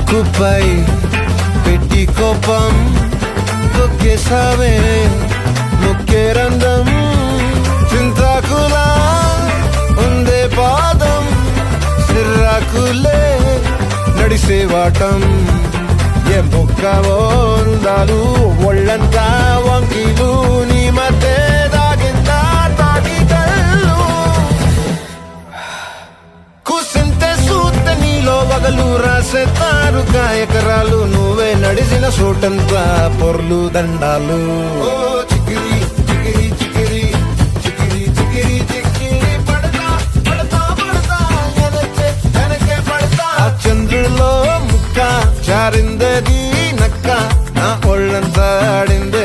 ముక్కుపై పెట్టి కోపం తొక్కేసావే ముక్కే రంధ్రం చింతాకులా ఉందే పాదం సిర్రాకులే నడిసేవాటం ఏ బొక్కవో ఉందాలు ఒళ్ళంతా వంకీలు నీ మధ్య దాగిందా తాగి కళ్ళు కూసింతే సూత నీలో వగలు రాసేతారు ఎకరాలు నువ్వే నడిసిన చోటంతా పొర్లు దండాలు చికిరి చికిరి చికిరి చికిరి చికిరి చికిరి పడతా పడతా పడతా వెనకే పడతా చంద్రులో ముక్క చారిందది నక్క నా ఒళ్ళంతా ఆడిందే